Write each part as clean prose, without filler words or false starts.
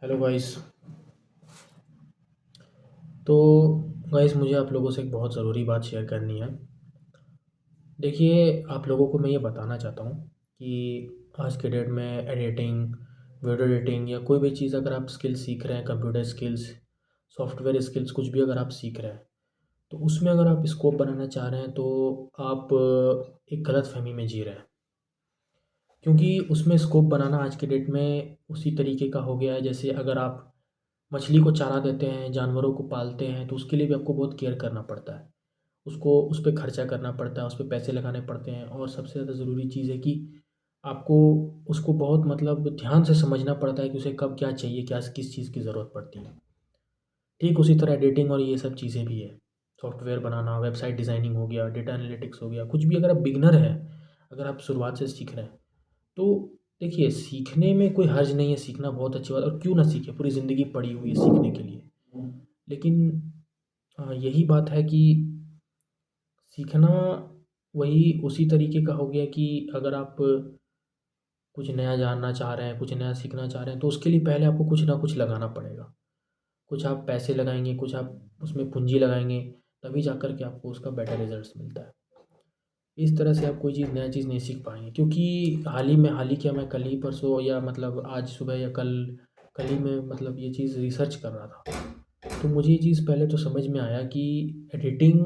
Hello guys. तो guys, मुझे आप लोगों से एक बहुत ज़रूरी बात शेयर करनी है। देखिए, आप लोगों को मैं ये बताना चाहता हूँ कि आज के डेट में एडिटिंग, वीडियो एडिटिंग या कोई भी चीज़ अगर आप स्किल सीख रहे हैं, कंप्यूटर स्किल्स, सॉफ्टवेयर स्किल्स, कुछ भी अगर आप सीख रहे हैं, तो उसमें अगर आप स्कोप बनाना चाह रहे हैं तो आप एक गलतफ़हमी में जी रहे हैं। क्योंकि उसमें स्कोप बनाना आज के डेट में उसी तरीके का हो गया है जैसे अगर आप मछली को चारा देते हैं, जानवरों को पालते हैं, तो उसके लिए भी आपको बहुत केयर करना पड़ता है। उसको उस पे खर्चा करना पड़ता है, उस पे पैसे लगाने पड़ते हैं और सबसे ज़्यादा ज़रूरी चीज़ है कि आपको उसको बहुत मतलब ध्यान से समझना पड़ता है कि उसे कब क्या चाहिए, क्या किस चीज़ की ज़रूरत पड़ती है। ठीक उसी तरह एडिटिंग और ये सब चीज़ें भी है। सॉफ्टवेयर बनाना, वेबसाइट डिज़ाइनिंग हो गया, डेटा एनालिटिक्स हो गया, कुछ भी अगर आप बिगिनर हैं, अगर आप शुरुआत से सीख रहे हैं, तो देखिए सीखने में कोई हर्ज नहीं है, सीखना बहुत अच्छी बात है और क्यों ना सीखें, पूरी ज़िंदगी पड़ी हुई है सीखने के लिए। लेकिन यही बात है कि सीखना वही उसी तरीके का हो गया कि अगर आप कुछ नया जानना चाह रहे हैं, कुछ नया सीखना चाह रहे हैं, तो उसके लिए पहले आपको कुछ ना कुछ लगाना पड़ेगा। कुछ आप पैसे लगाएँगे, कुछ आप उसमें पूँजी लगाएँगे, तभी जाकर के आपको उसका बेटर रिज़ल्ट्स मिलता है। इस तरह से आप कोई चीज़ नया चीज़ नहीं सीख पाएँगे क्योंकि हाल ही क्या मैं कल ही परसों या मतलब आज सुबह या कल ही में मतलब ये चीज़ रिसर्च कर रहा था। तो मुझे ये चीज़ पहले तो समझ में आया कि एडिटिंग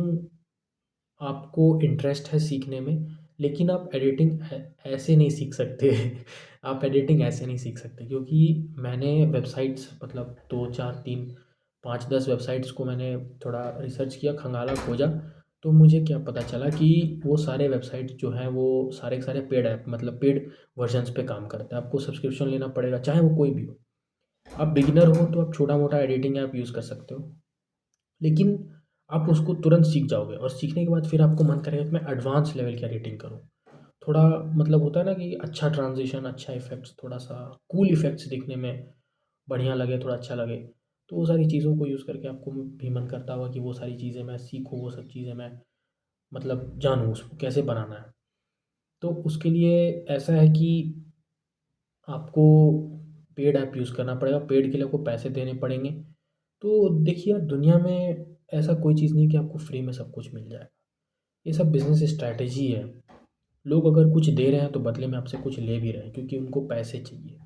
आपको इंटरेस्ट है सीखने में, लेकिन आप एडिटिंग ऐसे नहीं सीख सकते। आप एडिटिंग ऐसे नहीं सीख सकते क्योंकि मैंने वेबसाइट्स मतलब 2, 4, 3, 5, 10 वेबसाइट्स को मैंने थोड़ा रिसर्च किया, खंगाला, खोजा, तो मुझे क्या पता चला कि वो सारे वेबसाइट जो हैं, वो सारे के सारे पेड ऐप मतलब पेड वर्ज़न्स पे काम करते हैं। आपको सब्सक्रिप्शन लेना पड़ेगा, चाहे वो कोई भी हो। आप बिगिनर हो तो आप छोटा-मोटा एडिटिंग ऐप यूज़ कर सकते हो। लेकिन आप उसको तुरंत सीख जाओगे और सीखने के बाद फिर आपको मन करेगा कि मैं एडवांस लेवल की एडिटिंग करूँ। थोड़ा मतलब होता है ना कि अच्छा ट्रांज़िशन, अच्छा इफ़ेक्ट्स, थोड़ा-सा कूल इफ़ेक्ट्स दिखने में बढ़िया लगे, थोड़ा अच्छा लगे। तो वो सारी चीज़ों को यूज़ करके आपको भी मन करता होगा कि वो सारी चीज़ें मैं सीखूँ, वो सब चीज़ें मैं मतलब जानूँ उसको कैसे बनाना है। तो उसके लिए ऐसा है कि आपको पेड ऐप यूज़ करना पड़ेगा, पेड के लिए आपको पैसे देने पड़ेंगे। तो देखिए यार, दुनिया में ऐसा कोई चीज़ नहीं है कि आपको फ्री में सब कुछ मिल जाएगा। ये सब बिज़नेस स्ट्रैटेजी है। लोग अगर कुछ दे रहे हैं तो बदले में आपसे कुछ ले भी रहे हैं क्योंकि उनको पैसे चाहिए।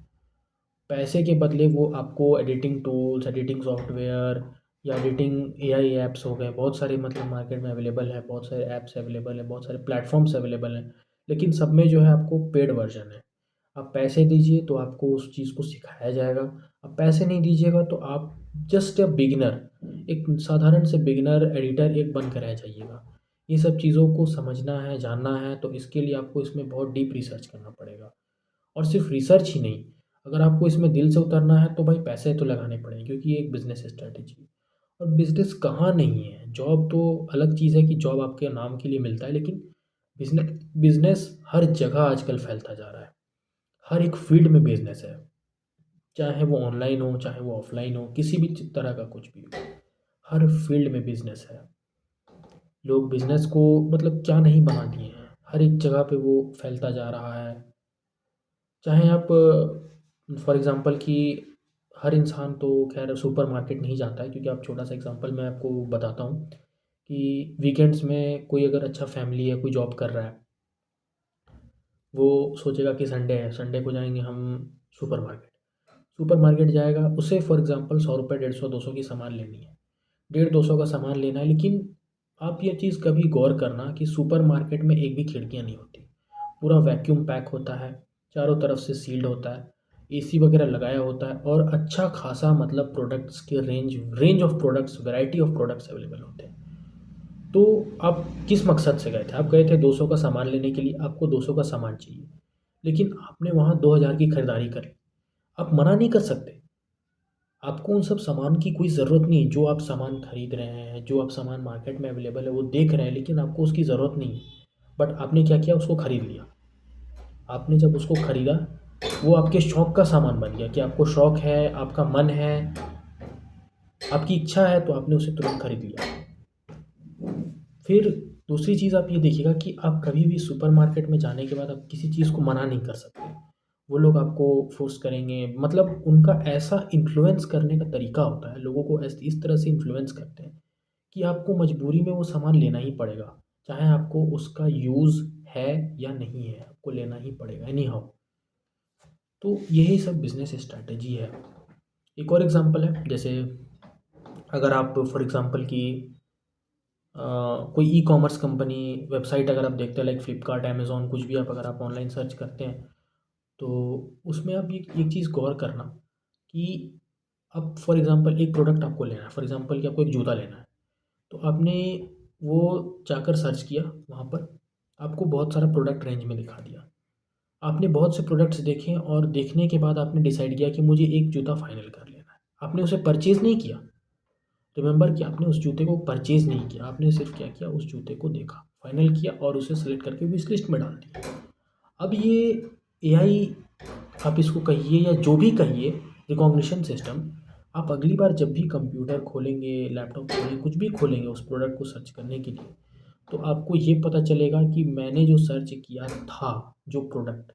पैसे के बदले वो आपको एडिटिंग टूल्स, एडिटिंग सॉफ्टवेयर या एडिटिंग एआई ऐप्स हो गए, बहुत सारे मतलब मार्केट में अवेलेबल है, बहुत सारे ऐप्स अवेलेबल हैं, बहुत सारे प्लेटफ़ॉर्म्स अवेलेबल हैं। लेकिन सब में जो है आपको पेड वर्ज़न है। आप पैसे दीजिए तो आपको उस चीज़ को सिखाया जाएगा। आप पैसे नहीं दीजिएगा तो आप जस्ट अ बिगिनर, एक साधारण से बिगिनर एडिटर एक बन कर रह जाइएगा। ये सब चीज़ों को समझना है, जानना है, तो इसके लिए आपको इसमें बहुत डीप रिसर्च करना पड़ेगा। और सिर्फ रिसर्च ही नहीं, अगर आपको इसमें दिल से उतरना है तो भाई पैसे तो लगाने पड़ेंगे क्योंकि ये एक बिज़नेस स्ट्रैटेजी है। और बिज़नेस कहाँ नहीं है, जॉब तो अलग चीज़ है कि जॉब आपके नाम के लिए मिलता है, लेकिन बिज़नेस बिज़नेस हर जगह आजकल फैलता जा रहा है। हर एक फ़ील्ड में बिज़नेस है, चाहे वो ऑनलाइन हो, चाहे वो ऑफ़लाइन हो, किसी भी तरह का कुछ भी हो, हर फ़ील्ड में बिज़नेस है। लोग बिज़नेस को मतलब क्या नहीं बना दिए हैं, हर एक जगह पे वो फैलता जा रहा है। चाहे आप फॉर एग्ज़ाम्पल कि हर इंसान तो ख़ैर सुपरमार्केट नहीं जाता है क्योंकि आप छोटा-सा एग्ज़ाम्पल मैं आपको बताता हूँ कि वीकेंड्स में कोई अगर अच्छा फ़ैमिली है, कोई जॉब कर रहा है, वो सोचेगा कि संडे है, संडे को जाएँगे हम सुपरमार्केट। सुपरमार्केट जाएगा, उसे फॉर एग्ज़ाम्पल ₹100, 150, 200 की सामान लेनी है। 150-200 का सामान लेना है, लेकिन आप ये चीज़ कभी गौर करना कि सुपरमार्केट में एक भी खिड़कियाँ नहीं होती। पूरा वैक्यूम पैक होता है, चारों तरफ से सील्ड होता है, एसी वगैरह लगाया होता है और अच्छा खासा मतलब प्रोडक्ट्स के range range of products, variety of products available होते हैं। तो आप किस मकसद से गए थे? आप गए थे 200 का सामान लेने के लिए, आपको 200 का सामान चाहिए, लेकिन आपने वहाँ 2000 की खरीदारी कर ली। आप मना नहीं कर सकते। आपको उन सब सामान की कोई ज़रूरत नहीं है, जो आप सामान खरीद रहे हैं, जो आप सामान मार्केट में अवेलेबल है, वो देख रहे हैं, लेकिन आपको उसकी ज़रूरत नहीं है। बट आपने क्या किया, उसको खरीद लिया। आपने जब उसको खरीदा, वो आपके शौक का सामान बन गया कि आपको शौक है, आपका मन है, आपकी इच्छा है, तो आपने उसे तुरंत खरीद लिया। फिर दूसरी चीज़ आप ये देखिएगा कि आप कभी भी सुपरमार्केट में जाने के बाद आप किसी चीज़ को मना नहीं कर सकते। वो लोग आपको फ़ोर्स करेंगे, मतलब उनका ऐसा इन्फ्लुएंस करने का तरीका होता है, लोगों को इस तरह से इन्फ्लुएंस करते हैं कि आपको मजबूरी में वो सामान लेना ही पड़ेगा, चाहे आपको उसका यूज़ है या नहीं है, आपको लेना ही पड़ेगा एनी हाउ। तो यही सब बिजनेस स्ट्रैटेजी है। एक और एग्जांपल है, जैसे अगर आप फॉर एग्जांपल की कोई ई कॉमर्स कंपनी वेबसाइट अगर आप देखते हैं, लाइक फ्लिपकार्ट, अमेज़ॉन, कुछ भी आप अगर आप ऑनलाइन सर्च करते हैं, तो उसमें आप एक चीज़ गौर करना कि अब फॉर एग्जांपल एक प्रोडक्ट आपको लेना है, फॉर एग्जांपल कि आपको एक जूता लेना है, तो आपने वो जाकर सर्च किया वहाँ पर, आपको बहुत सारा प्रोडक्ट रेंज में दिखा दिया। आपने बहुत से प्रोडक्ट्स देखे और देखने के बाद आपने डिसाइड किया कि मुझे एक जूता फाइनल कर लेना है। आपने उसे परचेज़ नहीं किया। रिमेंबर कि आपने उस जूते को परचेज़ नहीं किया, आपने सिर्फ क्या किया, उस जूते को देखा, फाइनल किया और उसे सेलेक्ट करके विश लिस्ट में डाल दिया। अब ये एआई, आप इसको कहिए या जो भी कहिए, रिकॉग्निशन सिस्टम, आप अगली बार जब भी कंप्यूटर खोलेंगे, लैपटॉप खोलेंगे, कुछ भी खोलेंगे उस प्रोडक्ट को सर्च करने के लिए, तो आपको ये पता चलेगा कि मैंने जो सर्च किया था, जो प्रोडक्ट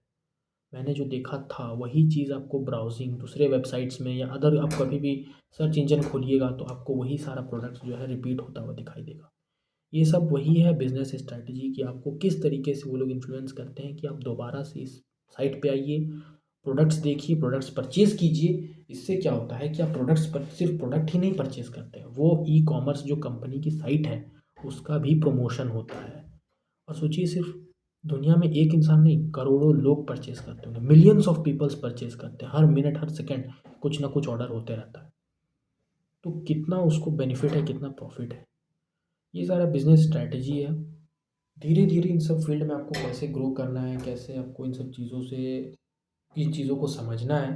मैंने जो देखा था, वही चीज़ आपको ब्राउज़िंग दूसरे वेबसाइट्स में या अदर आप कभी भी सर्च इंजन खोलिएगा तो आपको वही सारा प्रोडक्ट्स जो है रिपीट होता हुआ दिखाई देगा। ये सब वही है बिज़नेस स्ट्रैटेजी कि आपको किस तरीके से वो लोग इन्फ्लुएंस करते हैं कि आप दोबारा से इस साइट पे आइए, प्रोडक्ट्स देखिए, प्रोडक्ट्स परचेज़ कीजिए। इससे क्या होता है कि आप प्रोडक्ट्स पर सिर्फ प्रोडक्ट ही नहीं परचेज़ करते हैं, वो ई कॉमर्स जो कंपनी की साइट है, उसका भी प्रमोशन होता है। और सोचिए, सिर्फ दुनिया में एक इंसान नहीं, करोड़ों लोग परचेज़ करते होंगे, मिलियंस ऑफ पीपल्स परचेज़ करते हैं, हर मिनट, हर सेकंड कुछ ना कुछ ऑर्डर होते रहता है। तो कितना उसको बेनिफिट है, कितना प्रॉफ़िट है। ये सारा बिज़नेस स्ट्रैटेजी है। धीरे-धीरे इन सब फ़ील्ड में आपको कैसे ग्रो करना है, कैसे आपको इन सब चीज़ों से इन चीज़ों को समझना है,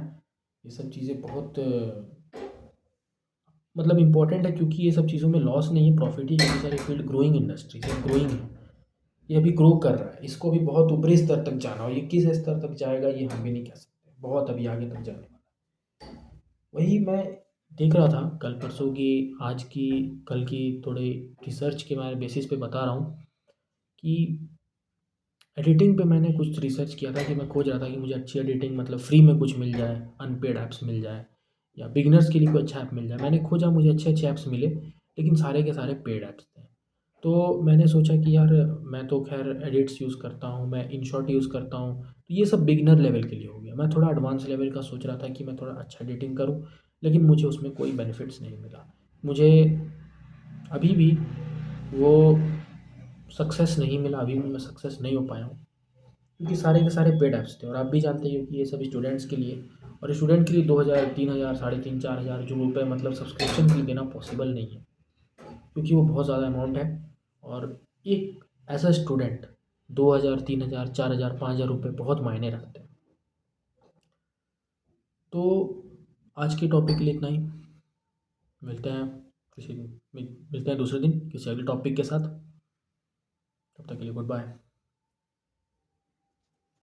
ये सब चीज़ें बहुत मतलब इम्पोर्टेंट है, क्योंकि ये सब चीज़ों में लॉस नहीं है, प्रॉफ़िट ही है। ये सारी फ़ील्ड ग्रोइंग इंडस्ट्रीज़ है, ग्रोइंग है। ये अभी ग्रो कर रहा है, इसको भी बहुत ऊपरी स्तर तक जाना है और ये किस स्तर तक जाएगा ये हम भी नहीं कह सकते, बहुत अभी आगे तक जाने वाला है। वही मैं देख रहा था कल परसों की, आज की, कल की थोड़े रिसर्च के मैं बेसिस पे बता रहा हूँ कि एडिटिंग पे मैंने कुछ रिसर्च किया था कि मैं खोज रहा था कि मुझे अच्छी एडिटिंग मतलब फ्री में कुछ मिल जाए, अनपेड ऐप्स मिल जाए या बिगिनर्स के लिए कोई अच्छा ऐप मिल जाए। मैंने खोजा, मुझे अच्छे-अच्छे ऐप्स मिले, लेकिन सारे के सारे पेड ऐप्स थे। तो मैंने सोचा कि यार, मैं तो ख़ैर एडिट्स यूज़ करता हूँ, मैं इनशॉट यूज़ करता हूँ, तो ये सब बिगिनर लेवल के लिए हो गया। मैं थोड़ा एडवांस लेवल का सोच रहा था कि मैं थोड़ा अच्छा एडिटिंग करूँ, लेकिन मुझे उसमें कोई बेनिफिट्स नहीं मिला। मुझे अभी भी वो सक्सेस नहीं मिला, अभी भी मैं सक्सेस नहीं हो पाया हूँ, क्योंकि सारे के सारे पेड ऐप्स थे और आप भी जानते हो कि ये सब स्टूडेंट्स के लिए, और स्टूडेंट के लिए 2000, 3000, साढ़े 3, 4000 जो रुपए मतलब सब्सक्रिप्शन के लिए देना पॉसिबल नहीं है, क्योंकि वो बहुत ज़्यादा अमाउंट है। और एक एज अ स्टूडेंट 2000, 3000, 4000, 5000 रुपये बहुत मायने रखते हैं। तो आज के टॉपिक के लिए इतना ही। मिलते हैं किसी मिलते हैं दूसरे दिन किसी अगले टॉपिक के साथ। तब तक के लिए गुड बाय।